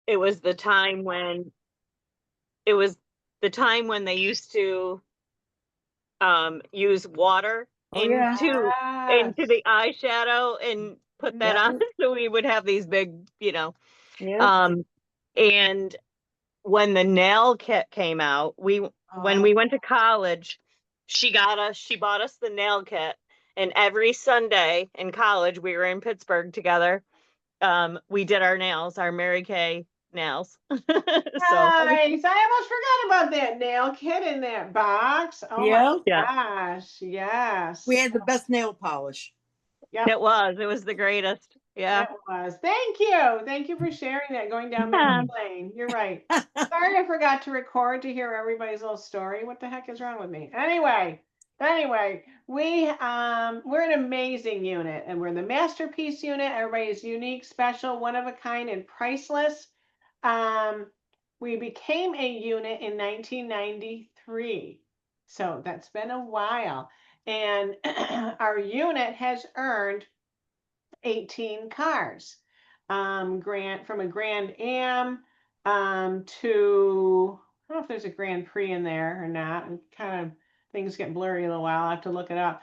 it was the time when it was the time when they used to use water Oh yeah. into Yes. the eyeshadow and put that Yep. on. So we would have these big, Yep. um, and when the nail kit came out, when Oh, we went to college, she bought us the nail kit, and every Sunday in college, we were in Pittsburgh together. We did our nails, our Mary Kay nails. So nice. I almost forgot about that nail kit in that box. Oh my Yep. yeah, gosh. We Yes. had the best nail polish. Yep. it was the greatest. Yeah. It was. Thank you. Thank you for sharing that going down memory Yeah. lane. You're right. Sorry I forgot to record to hear everybody's little story. What the heck is wrong with me? Anyway, we're an amazing unit and we're the masterpiece unit. Everybody's unique, special, one of a kind, and priceless. Um, we became a unit in 1993. So that's been a while. And our unit has earned 18 cars. From a Grand Am to, I don't know if there's a Grand Prix in there or not. And kind of things get blurry in a while. I have to look it up.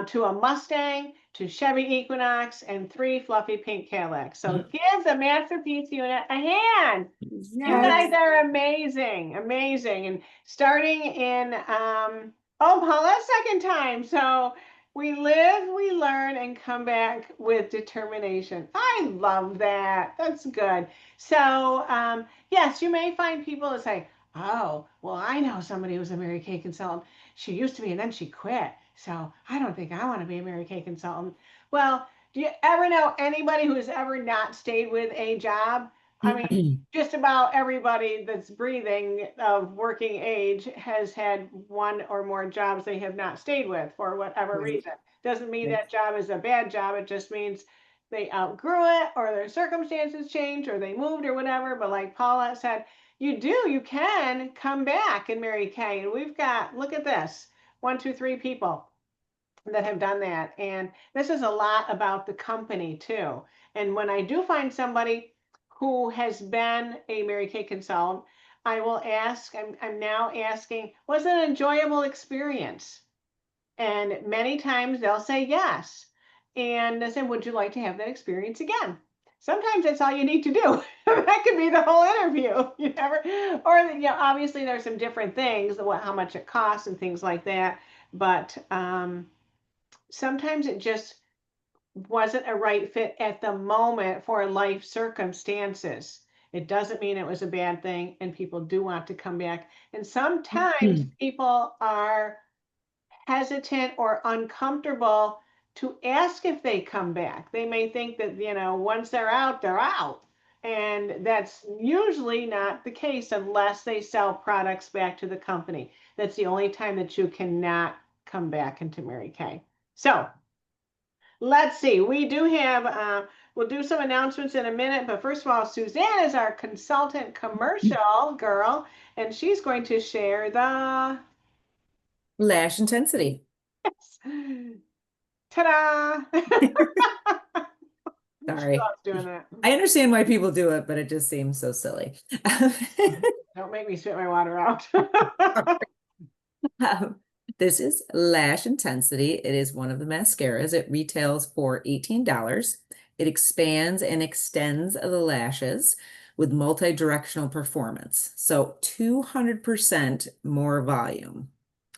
To a Mustang, to Chevy Equinox, and 3 fluffy pink Cadillacs. So give the Masterpiece unit a hand. You Yes. guys are amazing, amazing. And starting in, oh, Paula's second time. So we live, we learn, and come back with determination. I love that. That's good. So, yes, you may find people that say, oh, well, I know somebody who's a Mary Kay consultant. She used to be and then she quit. So I don't think I want to be a Mary Kay consultant. Well, do you ever know anybody who's ever not stayed with a job? I mean, just about everybody that's breathing of working age has had one or more jobs they have not stayed with for whatever Right. reason. Doesn't mean Right. that job is a bad job. It just means they outgrew it or their circumstances changed or they moved or whatever. But like Paula said, you can come back and Mary Kay. And we've got, look at this, 1, 2, 3 people that have done that. And this is a lot about the company too. And when I do find somebody who has been a Mary Kay consultant, I will ask, I'm now asking, was it an enjoyable experience? And many times they'll say yes. And I said, would you like to have that experience again? Sometimes that's all you need to do. That could be the whole interview. You never, or obviously there's some different things, how much it costs and things like that. But sometimes it just wasn't a right fit at the moment for life circumstances. It doesn't mean it was a bad thing, and people do want to come back. And sometimes people are hesitant or uncomfortable to ask if they come back. They may think that, once they're out, they're out. And that's usually not the case unless they sell products back to the company. That's the only time that you cannot come back into Mary Kay. So let's see. We do have, we'll do some announcements in a minute, but first of all, Suzanne is our consultant commercial girl, and she's going to share the Lash Intensity. ta-da! She Sorry. loves doing that. I understand why people do it, but it just seems so silly. Don't make me spit my water out. This is Lash Intensity. It is one of the mascaras. It retails for $18. It expands and extends the lashes with multi-directional performance. So 200% more volume.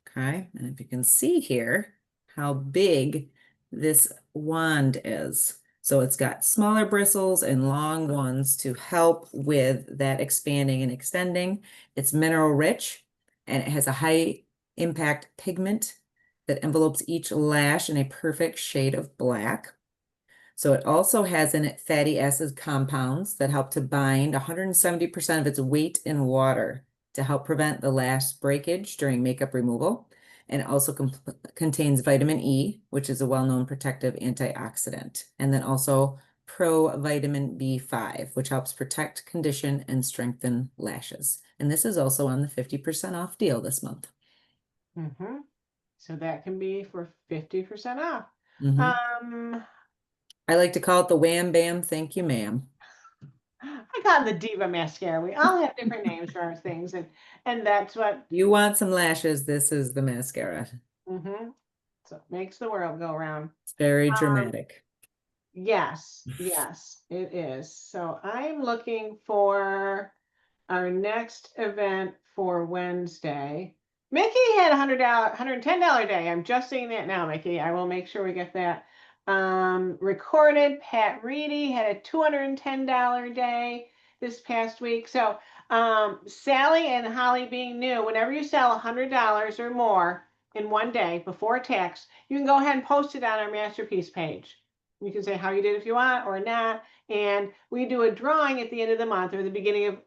Okay, and if you can see here how big this wand is. So it's got smaller bristles and long ones to help with that expanding and extending. It's mineral rich and it has a high impact pigment that envelopes each lash in a perfect shade of black. So it also has in it fatty acid compounds that help to bind 170% of its weight in water to help prevent the lash breakage during makeup removal. And it also contains vitamin E, which is a well-known protective antioxidant. And then also provitamin B5, which helps protect, condition, and strengthen lashes. And this is also on the 50% off deal this month. Mm-hmm. So that can be for 50% off. I like to call it the wham bam thank you ma'am. I I call it the Diva mascara. We all have different names for our things, and that's what. You want some lashes, this is the mascara. So it makes the world go round. It's very dramatic. Yes, yes, it is. So I'm looking for our next event for Wednesday. Mickey had $110 day. I'm just seeing that now, Mickey. I will make sure we get that. Recorded. Pat Reedy had a $210 day this past week. So Sally and Holly being new, whenever you sell $100 or more in one day before tax, you can go ahead and post it on our masterpiece page. You can say how you did if you want or not. And we do a drawing at the end of the month or the beginning of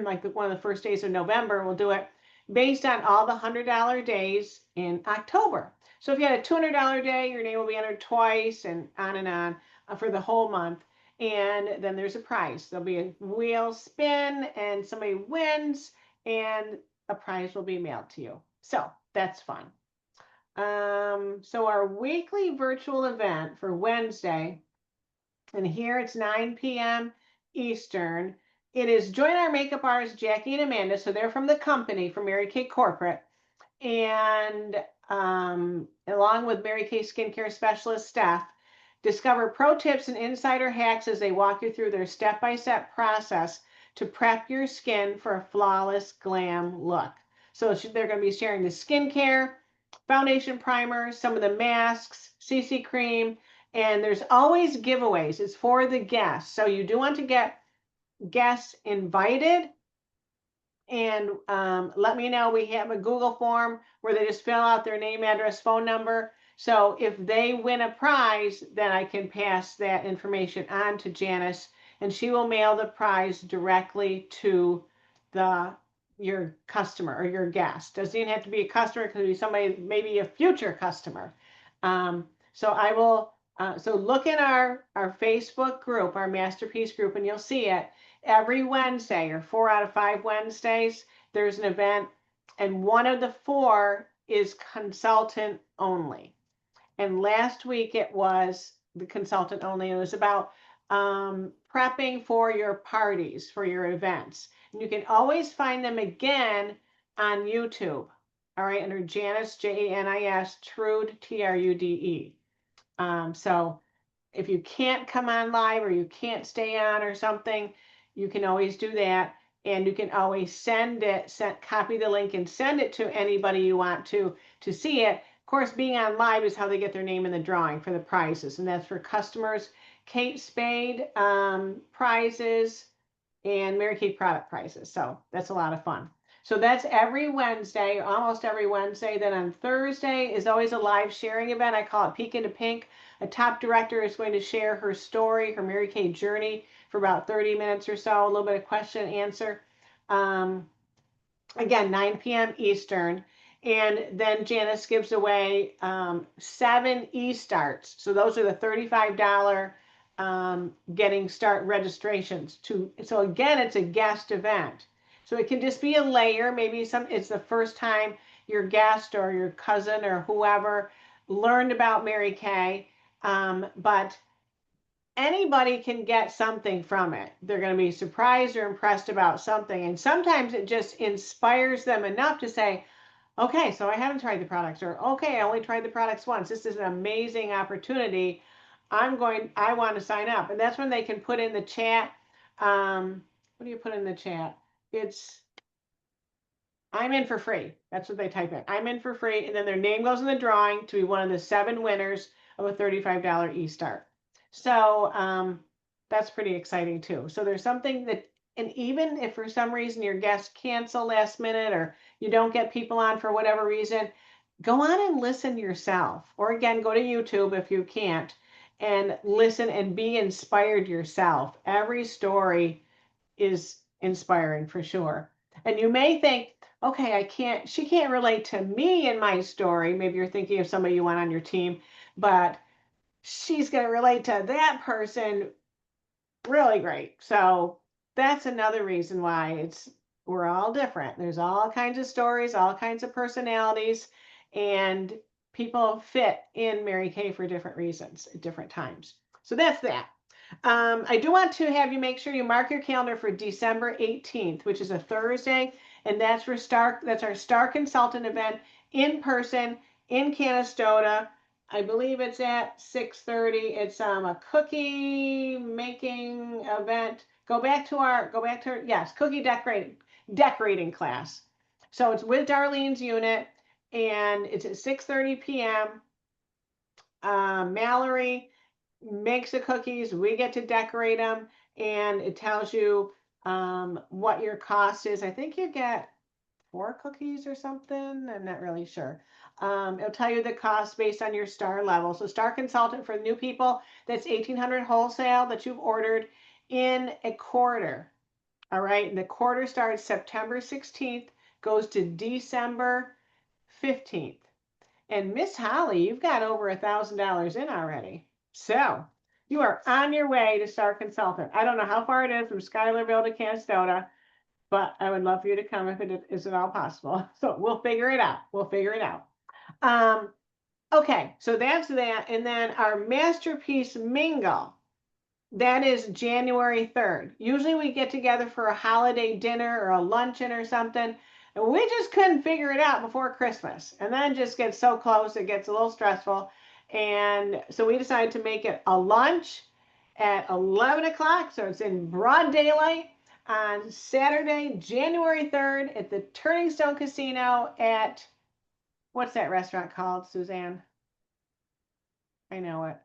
like one of the first days of November. We'll do it based on all the $100 days in October. So if you had a $200 day, your name will be entered twice and on for the whole month. And then there's a prize. There'll be a wheel spin and somebody wins and a prize will be mailed to you. So that's fun. So our weekly virtual event for Wednesday, and here it's 9 p.m. Eastern. It is join our makeup artists, Jackie and Amanda. So they're from the company, from Mary Kay Corporate. And along with Mary Kay Skincare Specialist staff, discover pro tips and insider hacks as they walk you through their step-by-step process to prep your skin for a flawless glam look. So they're going to be sharing the skincare, foundation primer, some of the masks, CC cream, and there's always giveaways. It's for the guests. So you do want to get guests invited. And let me know. We have a Google form where they just fill out their name, address, phone number. So if they win a prize, then I can pass that information on to Janice, and she will mail the prize directly to your customer or your guest. Doesn't even have to be a customer, it could be somebody, maybe a future customer. So I will. So look in our Facebook group, our Masterpiece group, and you'll see it. Every Wednesday or 4 out of 5 Wednesdays, there's an event, and one of the 4 is consultant only. And last week it was the consultant only. It was about prepping for your parties, for your events. And you can always find them again on YouTube. All right, under Janice, Janis, Trude, Trude. So if you can't come on live or you can't stay on or something, you can always do that. And you can always copy the link and send it to anybody you want to see it. Of course, being on live is how they get their name in the drawing for the prizes. And that's for customers, Kate Spade prizes, and Mary Kay product prizes. So that's a lot of fun. So that's every Wednesday, almost every Wednesday. Then on Thursday is always a live sharing event. I call it Peek into Pink. A top director is going to share her story, her Mary Kay journey for about 30 minutes or so, a little bit of question and answer. Again, 9 p.m. Eastern. And then Janice gives away 7 e-starts. So those are the $35 getting start registrations. So again, it's a guest event. So it can just be a layer. Maybe it's the first time your guest or your cousin or whoever learned about Mary Kay. But anybody can get something from it. They're going to be surprised or impressed about something. And sometimes it just inspires them enough to say, okay, so I haven't tried the products, or okay, I only tried the products once. This is an amazing opportunity. I want to sign up. And that's when they can put in the chat. What do you put in the chat? It's, I'm in for free. That's what they type in. I'm in for free. And then their name goes in the drawing to be one of the 7 winners of a $35 e-start. So that's pretty exciting too. So there's something that, and even if for some reason your guests cancel last minute or you don't get people on for whatever reason, go on and listen yourself. Or again, go to YouTube if you can't and listen and be inspired yourself. Every story is inspiring for sure. And you may think, okay, she can't relate to me in my story. Maybe you're thinking of somebody you want on your team, but she's going to relate to that person really great. So that's another reason why we're all different. There's all kinds of stories, all kinds of personalities, and people fit in Mary Kay for different reasons at different times. So that's that. I do want to have you make sure you mark your calendar for December 18th, which is a Thursday, and that's for that's our Star Consultant event in person in Canastota. I believe it's at 6:30. It's a cookie making event. Go back to yes, cookie decorating class. So it's with Darlene's unit, and it's at 6:30 p.m. Mallory makes the cookies. We get to decorate them, and it tells you what your cost is. I think you get 4 cookies or something. I'm not really sure. It'll tell you the cost based on your star level. So Star Consultant for new people, that's 1,800 wholesale that you've ordered in a quarter. All right. And the quarter starts September 16th, goes to December 15th. And Miss Holly, you've got over $1,000 in already. So you are on your way to Star Consultant. I don't know how far it is from Schuylerville to Canastota, but I would love for you to come if it is at all possible. So we'll figure it out. We'll figure it out. Okay, so that's that. And then our Masterpiece Mingle, that is January 3rd. Usually we get together for a holiday dinner or a luncheon or something. And we just couldn't figure it out before Christmas. And then it just gets so close, it gets a little stressful. And so we decided to make it a lunch at 11 o'clock. So it's in broad daylight on Saturday, January 3rd at the Turning Stone Casino at, what's that restaurant called, Suzanne? I know it.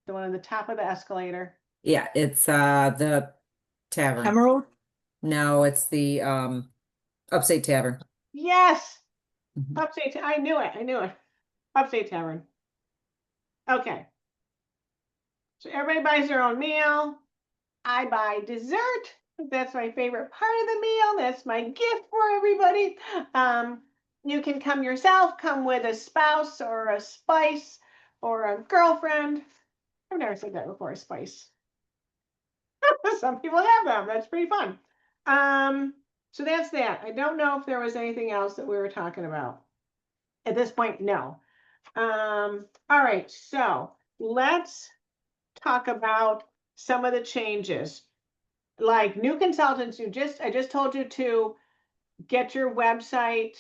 The one on the top of the escalator. Yeah, it's the tavern. Emerald? No, it's the Upstate Tavern. Yes. Mhm. Upstate. I knew it. I knew it. Upstate Tavern. Okay. So everybody buys their own meal. I buy dessert. That's my favorite part of the meal. That's my gift for everybody. You can come yourself, come with a spouse or a spice or a girlfriend. I've never said that before, a spice. Some people have them. That's pretty fun. So that's that. I don't know if there was anything else that we were talking about. At this point, no. All right, so let's talk about some of the changes. Like new consultants, I just told you to get your website.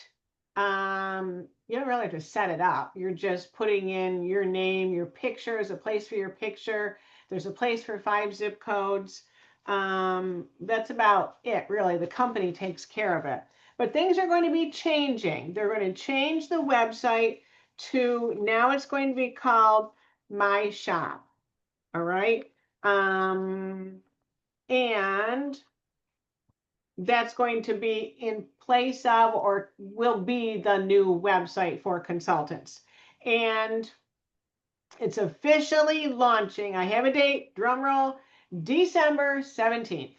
You don't really have to set it up. You're just putting in your name, your picture, there's a place for your picture. There's a place for 5 zip codes. That's about it, really. The company takes care of it. But things are going to be changing. They're going to change the website to, now it's going to be called My Shop. All right. And that's going to be in place of, or will be, the new website for consultants. And it's officially launching. I have a date, drum roll, December 17th.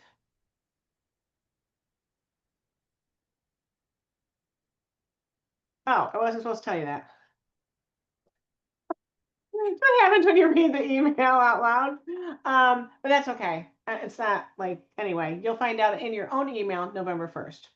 Oh, I wasn't supposed to tell you that. What happens when you read the email out loud? But that's okay. It's not like, anyway, you'll find out in your own email November 1st.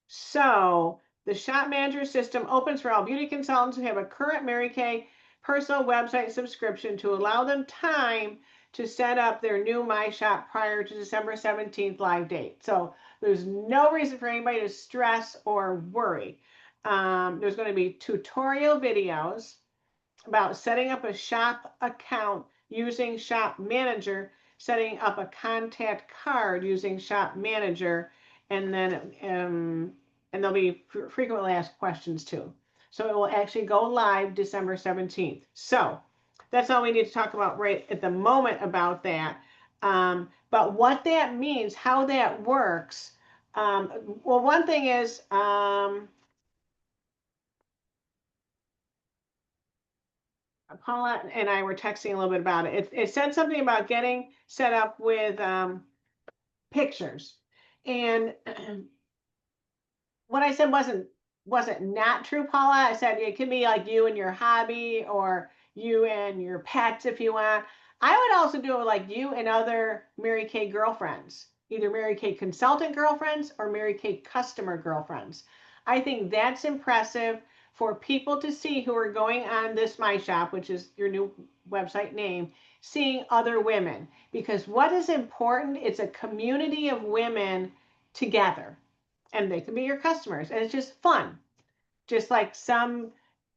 So the Shop Manager system opens for all beauty consultants who have a current Mary Kay personal website subscription to allow them time to set up their new My Shop prior to December 17th live date. So there's no reason for anybody to stress or worry. There's going to be tutorial videos about setting up a shop account using Shop Manager, setting up a contact card using Shop Manager, and then and there'll be frequently asked questions too. So it will actually go live December 17th. So that's all we need to talk about right at the moment about that. But what that means, how that works, well, one thing is, Paula and I were texting a little bit about it. It said something about getting set up with pictures. And what I said wasn't not true, Paula. I said it could be like you and your hobby, or you and your pets if you want. I would also do it like you and other Mary Kay girlfriends, either Mary Kay consultant girlfriends or Mary Kay customer girlfriends. I think that's impressive for people to see who are going on this My Shop, which is your new website name, seeing other women. Because what is important, it's a community of women together. And they can be your customers. And it's just fun. Just like some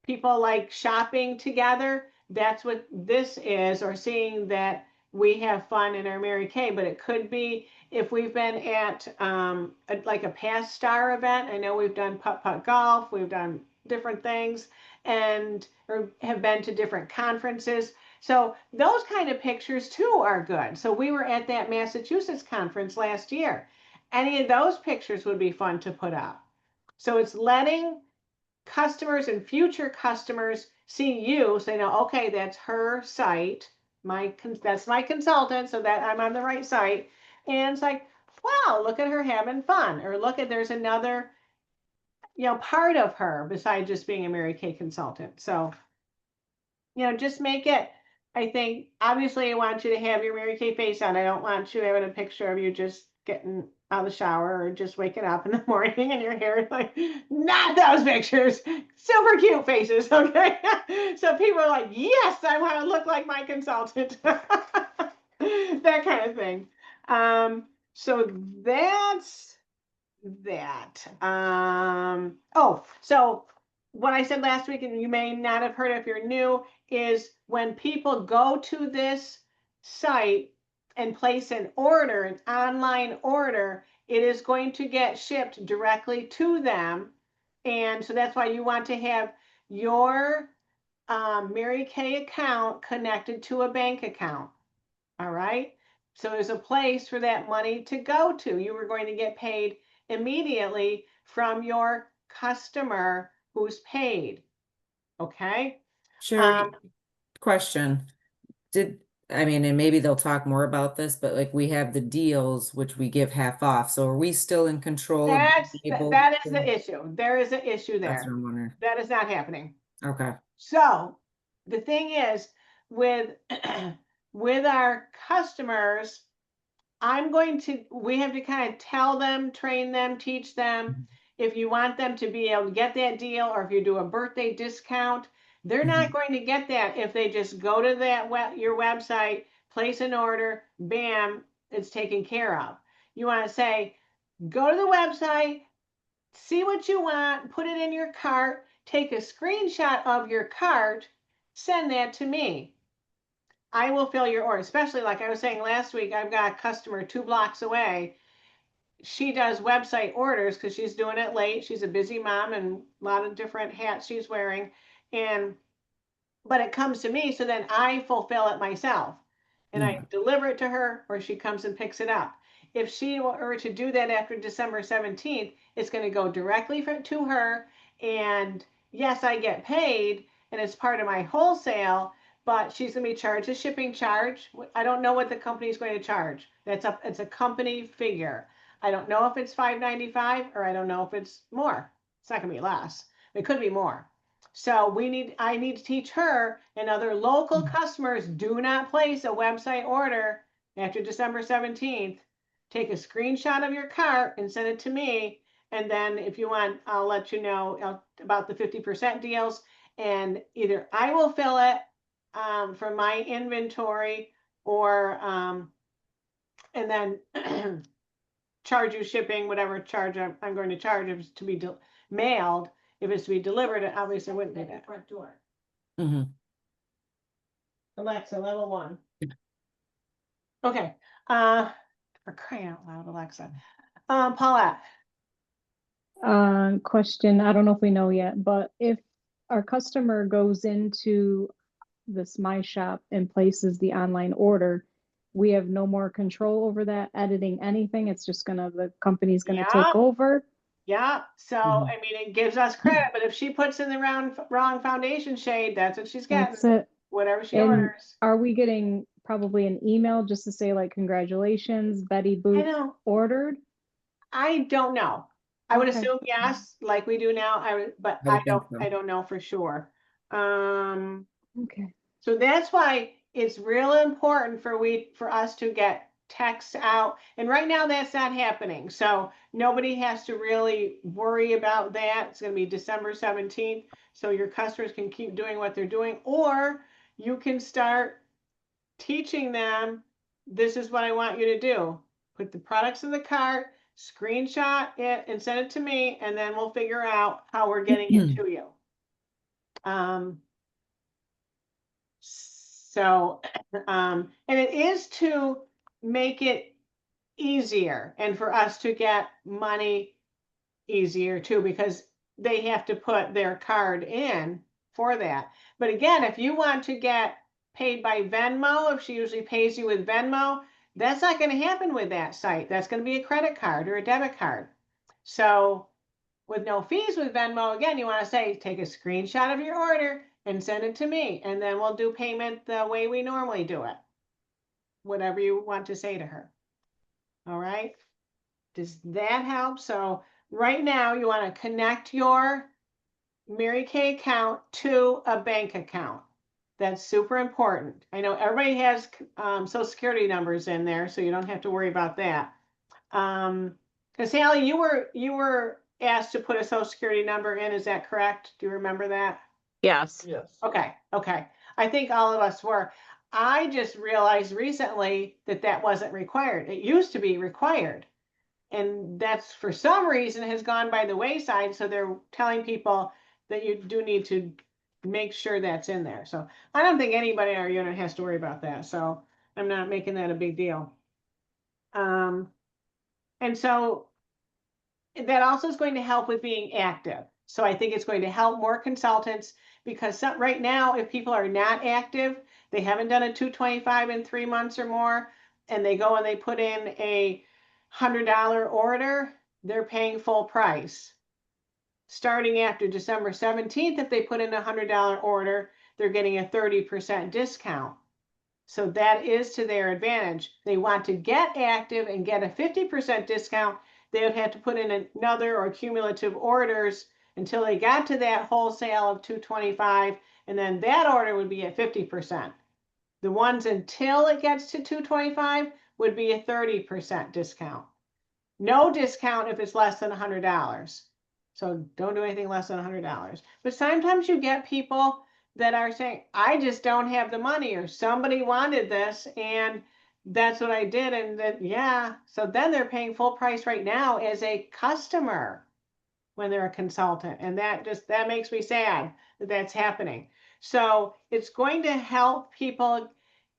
people like shopping together, that's what this is, or seeing that we have fun in our Mary Kay. But it could be if we've been at like a past star event. I know we've done putt-putt golf, we've done different things, and or have been to different conferences. So those kind of pictures too are good. So we were at that Massachusetts conference last year. Any of those pictures would be fun to put up. So it's letting customers and future customers see you, say, no, okay, that's her site. That's my consultant, so that I'm on the right site. And it's like, wow, look at her having fun, or look at there's another, part of her besides just being a Mary Kay consultant. So, just make it. I think obviously I want you to have your Mary Kay face on. I don't want you having a picture of you just getting out of the shower or just waking up in the morning and your hair is like, not those pictures. Super cute faces, okay? So people are like, yes, I want to look like my consultant. That kind of thing. So that's that. So what I said last week, and you may not have heard if you're new, is when people go to this site and place an order, an online order, it is going to get shipped directly to them. And so that's why you want to have your Mary Kay account connected to a bank account. All right. So there's a place for that money to go to. You were going to get paid immediately from your customer who's paid. Okay. Sherry, question. And maybe they'll talk more about this, but like we have the deals, which we give half off. So are we still in control of being able that is to- the issue. There is an issue That's there. what I'm wondering. That is not happening. Okay. So the thing is with with our customers, we have to kind of tell them, train them, teach them. If you want them to be able to get that deal, or if you do a birthday discount, they're not going to get that if they just go to your website, place an order, bam, it's taken care of. You want to say, go to the website, see what you want, put it in your cart, take a screenshot of your cart, send that to me. I will fill your order, especially like I was saying last week, I've got a customer 2 blocks away. She does website orders because she's doing it late. She's a busy mom and a lot of different hats she's wearing. But it comes to me, so then I fulfill it myself. And I deliver it to her, or she comes and picks it up. If she were to do that after December 17th, it's going to go directly to her. And yes, I get paid, and it's part of my wholesale, but she's going to be charged a shipping charge. I don't know what the company is going to charge. It's a company figure. I don't know if it's $5.95 or I don't know if it's more. It's not going to be less. It could be more. So I need to teach her and other local customers, do not place a website order after December 17th. Take a screenshot of your cart and send it to me. And then if you want, I'll let you know about the 50% deals. And either I will fill it from my inventory, or and then charge you shipping, whatever charge I'm going to charge if it's to be mailed. If it's to be delivered, it obviously wouldn't be that front door. Alexa, level 1. Okay. For crying out loud, Alexa. Paulette. Question, I don't know if we know yet, but if our customer goes into this My Shop and places the online order, we have no more control over that, editing anything. It's just the company's gonna take over. Yeah. So, I mean, it gives us credit, but if she puts in the wrong foundation shade, that's what she's getting. That's it. Whatever she And orders. are we getting probably an email just to say like, congratulations, Betty Boop ordered? I don't know. I would Okay. assume yes, like we do now. But I would think so. I don't know for sure. Okay. So that's why it's real important for us to get texts out. And right now that's not happening. So nobody has to really worry about that. It's going to be December 17th. So your customers can keep doing what they're doing, or you can start teaching them, this is what I want you to do. Put the products in the cart, screenshot it and send it to me, and then we'll figure out how we're getting it to you. And it is to make it easier and for us to get money easier too, because they have to put their card in for that. But again, if you want to get paid by Venmo, if she usually pays you with Venmo, that's not going to happen with that site. That's going to be a credit card or a debit card. So with no fees with Venmo, again, you want to say, take a screenshot of your order and send it to me, and then we'll do payment the way we normally do it. Whatever you want to say to her. All right. Does that help? So right now you want to connect your Mary Kay account to a bank account. That's super important. I know everybody has Social Security numbers in there, so you don't have to worry about that. Because Sally, you were asked to put a Social Security number in. Is that correct? Do you remember that? Yes. Yes. Okay. I think all of us were. I just realized recently that that wasn't required. It used to be required. And that's for some reason has gone by the wayside. So they're telling people that you do need to make sure that's in there. So I don't think anybody in our unit has to worry about that. So I'm not making that a big deal. And so that also is going to help with being active. So I think it's going to help more consultants, because right now, if people are not active, they haven't done a 225 in 3 months or more, and they go and they put in a $100 order, they're paying full price. Starting after December 17th, if they put in a $100 order, they're getting a 30% discount. So that is to their advantage. They want to get active and get a 50% discount. They would have to put in another or cumulative orders until they got to that wholesale of 225, and then that order would be at 50%. The ones until it gets to 225 would be a 30% discount. No discount if it's less than $100. So don't do anything less than $100. But sometimes you get people that are saying, I just don't have the money, or somebody wanted this and that's what I did. And then, yeah, so then they're paying full price right now as a customer when they're a consultant. And that makes me sad that that's happening. So it's going to help people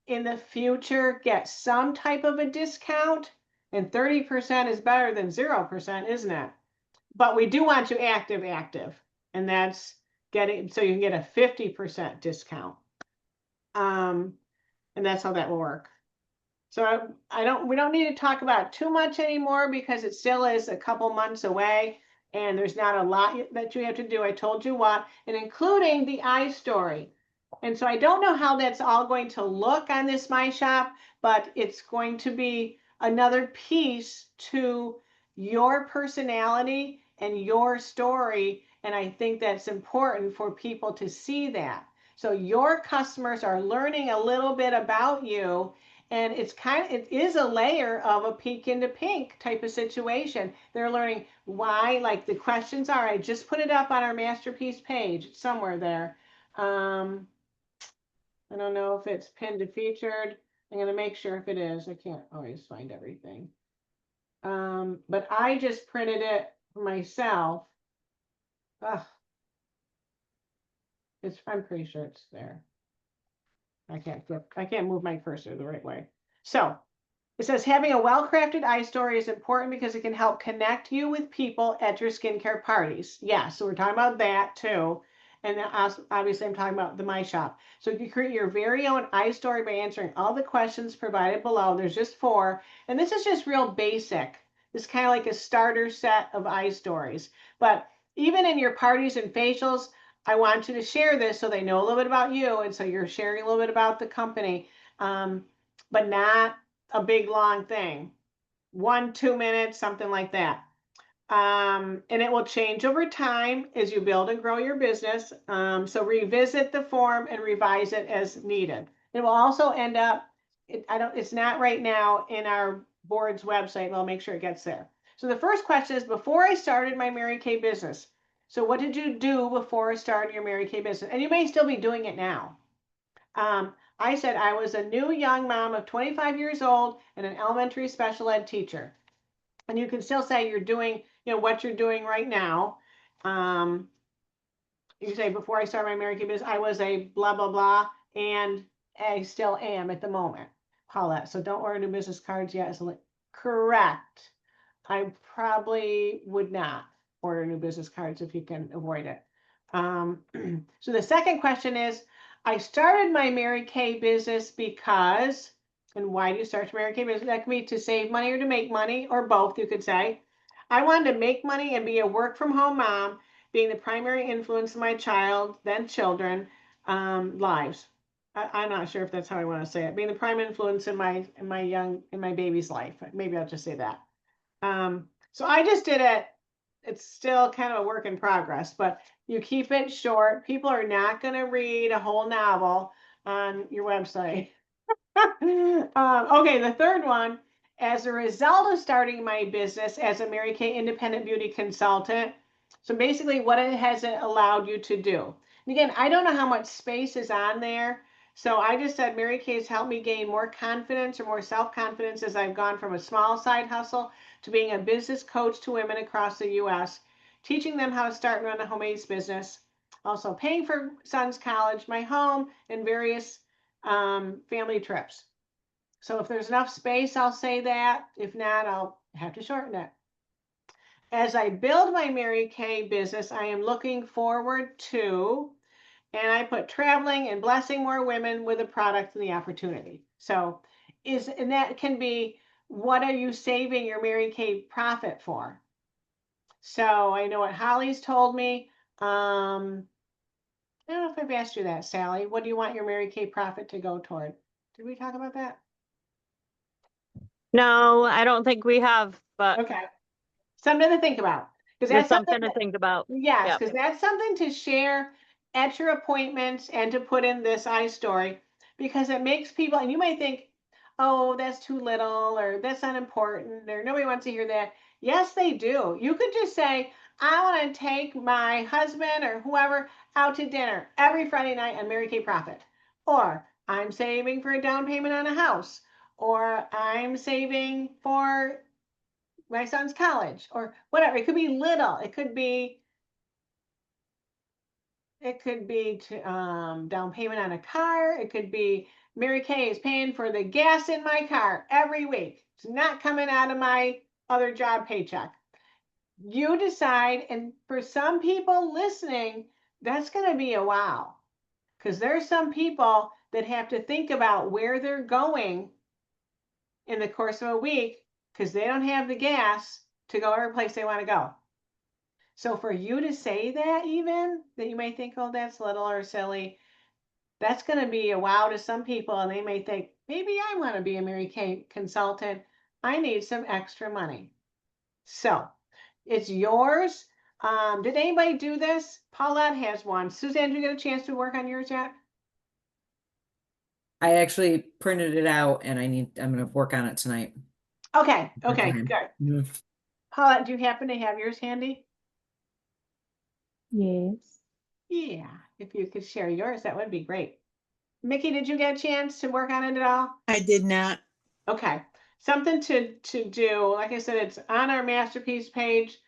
in the future get some type of a discount, and 30% is better than 0%, isn't it? But we do want you active, and that's getting, so you can get a 50% discount. And that's how that will work. So we don't need to talk about it too much anymore, because it still is a couple months away and there's not a lot that you have to do. I told you what, and including the iStory. And so I don't know how that's all going to look on this My Shop, but it's going to be another piece to your personality and your story. And I think that's important for people to see that. So your customers are learning a little bit about you, and it is a layer of a peek into pink type of situation. They're learning why, like the questions are, I just put it up on our masterpiece page. It's somewhere there. I don't know if it's pinned to featured. I'm going to make sure if it is. I can't always find everything. But I just printed it for myself. Ugh. I'm pretty sure it's there. I can't move my cursor the right way. So it says having a well-crafted iStory is important because it can help connect you with people at your skincare parties. Yeah, so we're talking about that too. And then obviously I'm talking about the My Shop. So you can create your very own iStory by answering all the questions provided below. There's just 4. And this is just real basic. This is kind of like a starter set of iStories. But even in your parties and facials, I want you to share this so they know a little bit about you. And so you're sharing a little bit about the company, but not a big long thing. 1-2 minutes, something like that. And it will change over time as you build and grow your business. So revisit the form and revise it as needed. It will also end up it's not right now in our board's website. I'll make sure it gets there. So the first question is, before I started my Mary Kay business, so what did you do before starting your Mary Kay business? And you may still be doing it now. I said I was a new young mom of 25 years old and an elementary special ed teacher. And you can still say you're doing, what you're doing right now. You say, before I started my Mary Kay business, I was a blah, blah, blah, and I still am at the moment, Paulette. So don't order new business cards yet. Correct. I probably would not order new business cards if you can avoid it. So the second question is, I started my Mary Kay business because, and why do you start your Mary Kay business? That could be to save money or to make money, or both, you could say. I wanted to make money and be a work from home mom, being the primary influence in my child, then children, lives. I'm not sure if that's how I want to say it. Being the prime influence in my baby's life. Maybe I'll just say that. So I just did it. It's still kind of a work in progress, but you keep it short. People are not going to read a whole novel on your website. Okay, the third one, as a result of starting my business as a Mary Kay independent beauty consultant. So basically what it has allowed you to do. And again, I don't know how much space is on there. So I just said Mary Kay has helped me gain more confidence or more self-confidence as I've gone from a small side hustle to being a business coach to women across the US, teaching them how to start and run a home aids business, also paying for son's college, my home, and various family trips. So if there's enough space, I'll say that. If not, I'll have to shorten it. As I build my Mary Kay business, I am looking forward to, and I put traveling and blessing more women with the product and the opportunity. So and that can be, what are you saving your Mary Kay profit for? So I know what Holly's told me. I don't know if I've asked you that, Sally. What do you want your Mary Kay profit to go toward? Did we talk about that? No, I don't think we have, but Okay. Something to think about. Because there's that's something to think about. yes, Yep. because that's something to share at your appointments and to put in this iStory, because it makes people, and you might think, oh, that's too little, or that's not important, or nobody wants to hear that. Yes, they do. You could just say, I want to take my husband or whoever out to dinner every Friday night on Mary Kay Profit. Or I'm saving for a down payment on a house. Or I'm saving for my son's college, or whatever. It could be little. It could be to down payment on a car. It could be Mary Kay is paying for the gas in my car every week. It's not coming out of my other job paycheck. You decide, and for some people listening, that's going to be a wow. Because there's some people that have to think about where they're going in the course of a week because they don't have the gas to go every place they want to go. So for you to say that, even that you may think, oh, that's little or silly, that's going to be a wow to some people. And they may think, maybe I want to be a Mary Kay consultant. I need some extra money. So it's yours. Did anybody do this? Paulette has one. Suzanne, did you get a chance to work on yours yet? I actually printed it out and I'm gonna work on it tonight. Okay, Okay. good. Mm. Paulette, do you happen to have yours handy? Yes. Yeah, if you could share yours, that would be great. Mickey, did you get a chance to work on it at all? I did not. Okay, something to do. Like I said, it's on our masterpiece page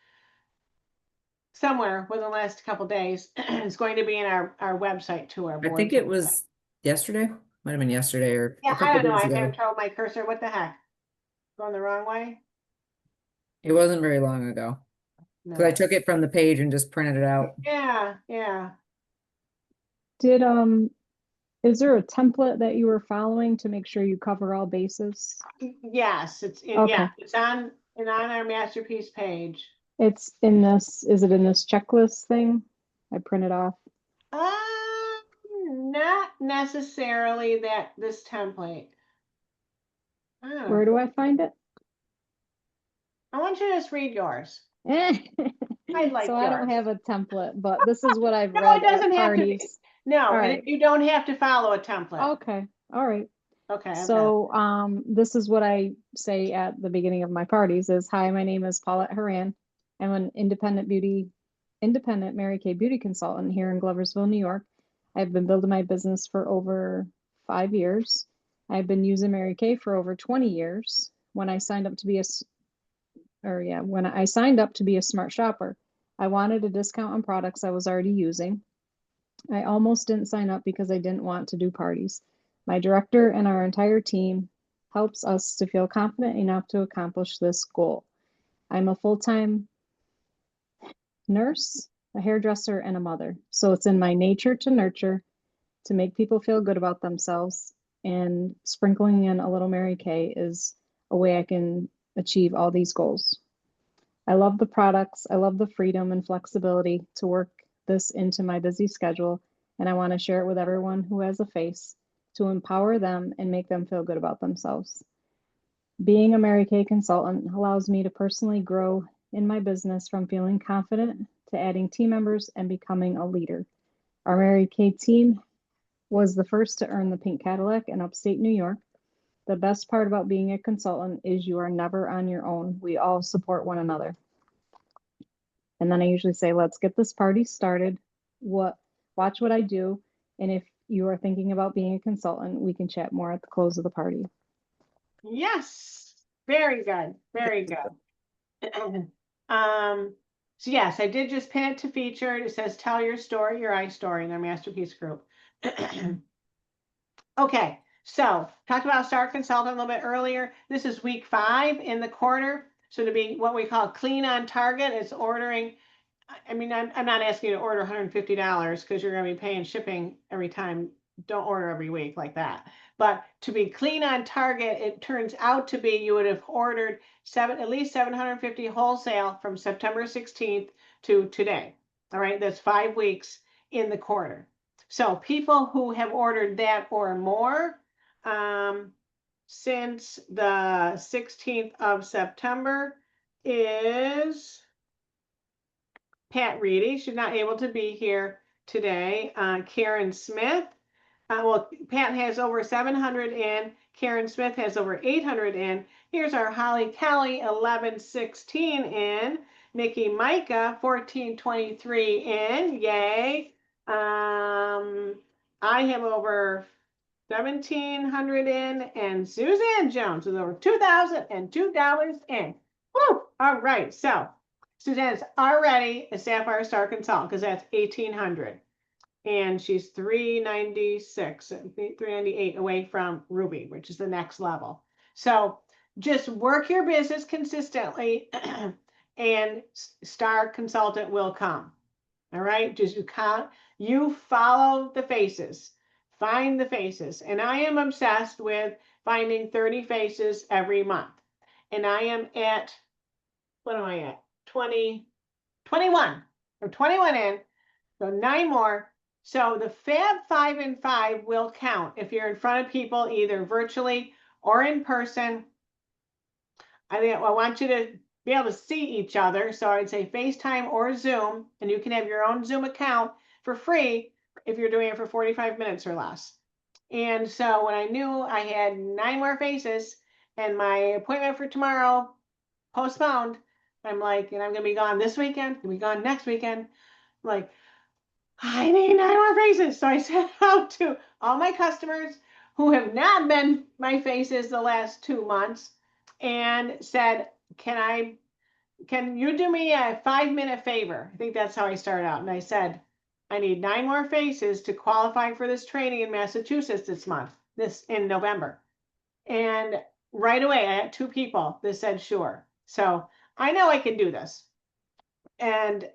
somewhere within the last couple days. It's going to be in our website too. Our I board think it website. was yesterday. Might have been yesterday or Yeah, a I couple don't know. days I'm ago. having trouble with my cursor. What the heck? Going the wrong way? It wasn't very long ago. Because I No. took it from the page and just printed it out. Yeah. Did is there a template that you were following to make sure you cover all bases? Yes, it's in. Okay. Yeah, it's on our masterpiece page. It's in this, is it in this checklist thing? I printed off. Not necessarily this template. Where do I find it? I want you to just read yours. So like I don't yours. have a template, but this is what I've No, read it doesn't at have to be. parties. No, All and right. you don't have to follow a template. Okay. All right. Okay. I've got it. So this is what I say at the beginning of my parties is, hi, my name is Paulette Haran. I'm an independent Mary Kay beauty consultant here in Gloversville, New York. I've been building my business for over 5 years. I've been using Mary Kay for over 20 years. When I signed up to be when I signed up to be a smart shopper, I wanted a discount on products I was already using. I almost didn't sign up because I didn't want to do parties. My director and our entire team helps us to feel confident enough to accomplish this goal. I'm a full-time nurse, a hairdresser, and a mother. So it's in my nature to nurture, to make people feel good about themselves. And sprinkling in a little Mary Kay is a way I can achieve all these goals. I love the products. I love the freedom and flexibility to work this into my busy schedule. And I want to share it with everyone who has a face to empower them and make them feel good about themselves. Being a Mary Kay consultant allows me to personally grow in my business from feeling confident to adding team members and becoming a leader. Our Mary Kay team was the first to earn the Pink Cadillac in upstate New York. The best part about being a consultant is you are never on your own. We all support one another. And then I usually say, let's get this party started. Watch what I do. And if you are thinking about being a consultant, we can chat more at the close of the party. Yes, very good, very good. So yes, I did just pin it to featured. It says tell your story, your iStory in their masterpiece group. Okay, so talked about Star Consultant a little bit earlier. This is week 5 in the quarter. So to be what we call clean on target, it's ordering. I mean, I'm not asking you to order $150 because you're going to be paying shipping every time. Don't order every week like that. But to be clean on target, it turns out to be you would have ordered at least 750 wholesale from September 16th to today. All right, that's 5 weeks in the quarter. So people who have ordered that or more since the 16th of September is Pat Reedy. She's not able to be here today. Karen Smith. Well, Pat has over 700 in. Karen Smith has over 800 in. Here's our Holly Kelly, 1116 in. Nikki Micah, 1423 in. Yay. I have over 1,700 in, and Suzanne Jones is over $2,002 in. Woo! All right, so Suzanne's already a Sapphire Star consultant because that's 1,800, and she's 396, 398 away from Ruby, which is the next level. So just work your business consistently, and Star Consultant will come. All right, just you follow the faces, find the faces. And I am obsessed with finding 30 faces every month. And I am at, what am I at? 21 in, so 9 more. So the Fab 5 and 5 will count if you're in front of people either virtually or in person. I want you to be able to see each other. So I'd say FaceTime or Zoom, and you can have your own Zoom account for free if you're doing it for 45 minutes or less. And so when I knew I had 9 more faces and my appointment for tomorrow postponed, I'm like, and I'm going to be gone this weekend, going to be gone next weekend. I'm like, I need 9 more faces. So I sent out to all my customers who have not been my faces the last 2 months and said, can you do me a 5-minute favor? I think that's how I started out. And I said, I need 9 more faces to qualify for this training in Massachusetts in November. And right away, I had 2 people that said, sure. So I know I can do this. And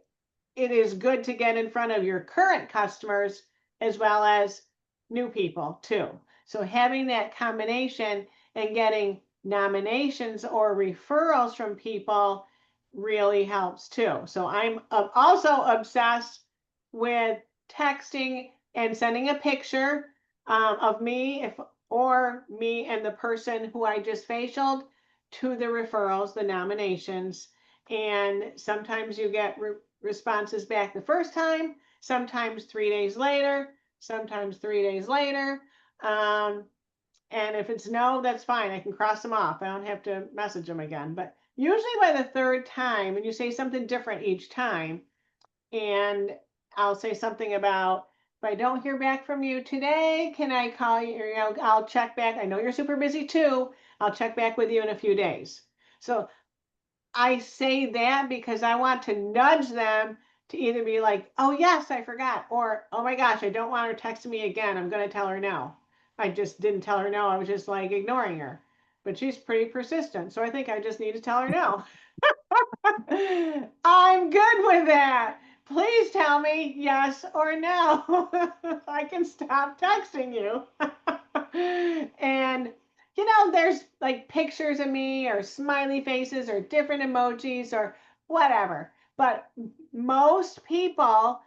it is good to get in front of your current customers as well as new people too. So having that combination and getting nominations or referrals from people really helps too. So I'm also obsessed with texting and sending a picture of me or me and the person who I just facialed to the referrals, the nominations. And sometimes you get responses back the first time, sometimes 3 days later, sometimes 3 days later. And if it's no, that's fine. I can cross them off. I don't have to message them again. But usually by the third time, and you say something different each time, and I'll say something about, if I don't hear back from you today, can I call you? Or, I'll check back. I know you're super busy too. I'll check back with you in a few days. So I say that because I want to nudge them to either be like, oh yes, I forgot, or oh my gosh, I don't want her texting me again. I'm going to tell her no. I just didn't tell her no. I was just like ignoring her. But she's pretty persistent. So I think I just need to tell her no. I'm good with that. Please tell me yes or no. I can stop texting you. And there's like pictures of me or smiley faces or different emojis or whatever. But most people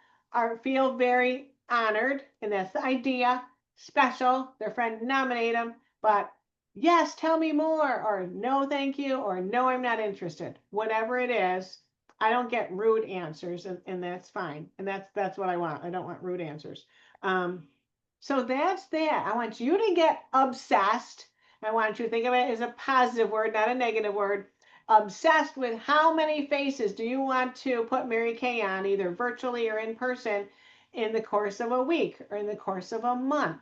feel very honored, and that's the idea. Special. Their friend nominate them, but yes, tell me more, or no, thank you, or no, I'm not interested. Whatever it is, I don't get rude answers, and that's fine. And that's what I want. I don't want rude answers. So that's that. I want you to get obsessed. I want you to think of it as a positive word, not a negative word. Obsessed with how many faces do you want to put Mary Kay on, either virtually or in person, in the course of a week or in the course of a month.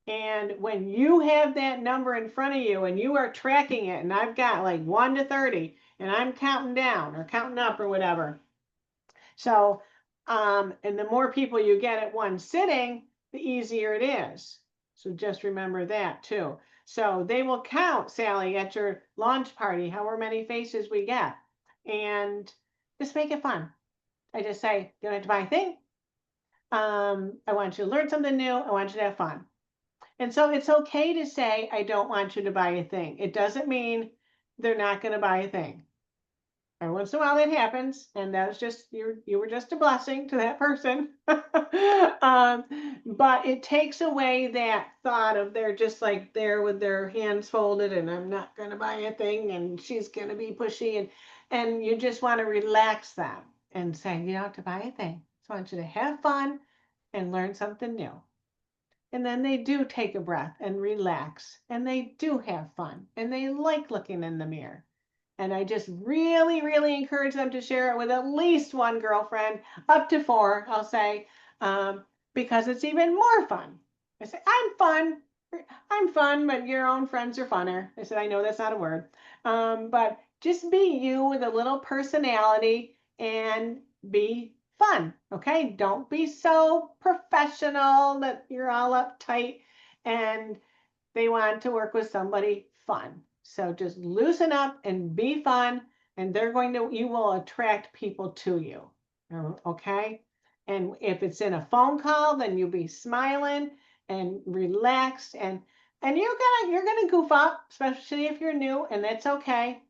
And when you have that number in front of you and you are tracking it, and I've got like 1 to 30, and I'm counting down or counting up or whatever. So, and the more people you get at one sitting, the easier it is. So just remember that too. So they will count, Sally, at your launch party, however many faces we get, and just make it fun. I just say, you don't have to buy a thing. I want you to learn something new. I want you to have fun. And so it's okay to say, I don't want you to buy a thing. It doesn't mean they're not going to buy a thing. Every once in a while that happens, and that's just, you were just a blessing to that person. But it takes away that thought of they're just like there with their hands folded and I'm not going to buy a thing and she's going to be pushy, and you just want to relax them and say, you don't have to buy a thing. I want you to have fun and learn something new. And then they do take a breath and relax, and they do have fun, and they like looking in the mirror. And I just really, really encourage them to share it with at least one girlfriend, up to 4, I'll say, because it's even more fun. I say, I'm fun, but your own friends are funner. I said, I know that's not a word, but just be you with a little personality and be fun. Okay, don't be so professional that you're all uptight and they want to work with somebody fun. So just loosen up and be fun, and you will attract people to you. Okay, and if it's in a phone call, then you'll be smiling and relaxed, and you're gonna goof up, especially if you're new, and that's okay.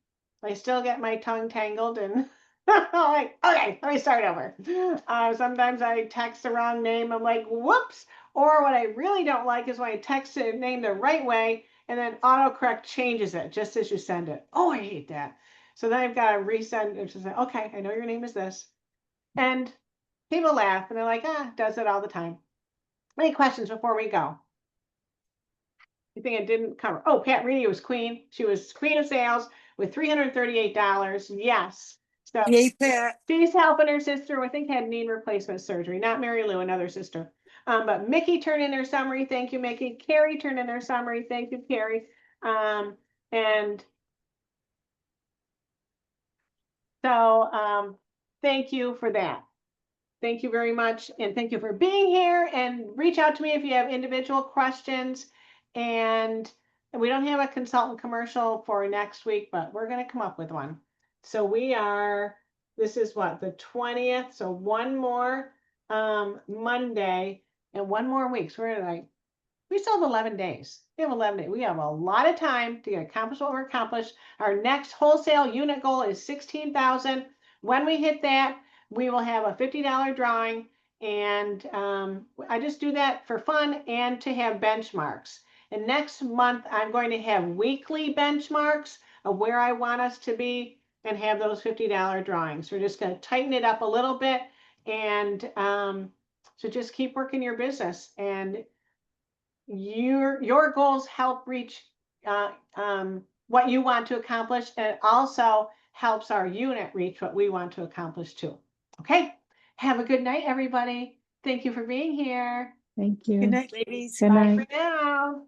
I still get my tongue tangled and like, okay, let me start over. Sometimes I text the wrong name. I'm like, whoops. Or what I really don't like is when I text a name the right way and then autocorrect changes it just as you send it. Oh, I hate that. So then I've got to resend it to say, okay, I know your name is this. And people laugh and they're like, does it all the time. Any questions before we go? Anything I didn't cover? Oh, Pat Reedy was queen. She was queen of sales with $338. Yes. So Yay, Pat. she's helping her sister, I think, had knee replacement surgery. Not Mary Lou, another sister. But Mickey turned in her summary. Thank you, Mickey. Carrie turned in her summary. Thank you, Carrie. And so thank you for that. Thank you very much. And thank you for being here, and reach out to me if you have individual questions. And we don't have a consultant commercial for next week, but we're going to come up with one. So this is what, the 20th. So one more Monday and one more week. So we still have 11 days. We have 11 days. We have a lot of time to accomplish what we're accomplished. Our next wholesale unit goal is 16,000. When we hit that, we will have a $50 drawing. And I just do that for fun and to have benchmarks. And next month, I'm going to have weekly benchmarks of where I want us to be and have those $50 drawings. We're just going to tighten it up a little bit. And so just keep working your business. And your goals help reach what you want to accomplish, and it also helps our unit reach what we want to accomplish too. Okay, have a good night, everybody. Thank you for being here. Thank you. Good night, ladies. Good Bye night. for now.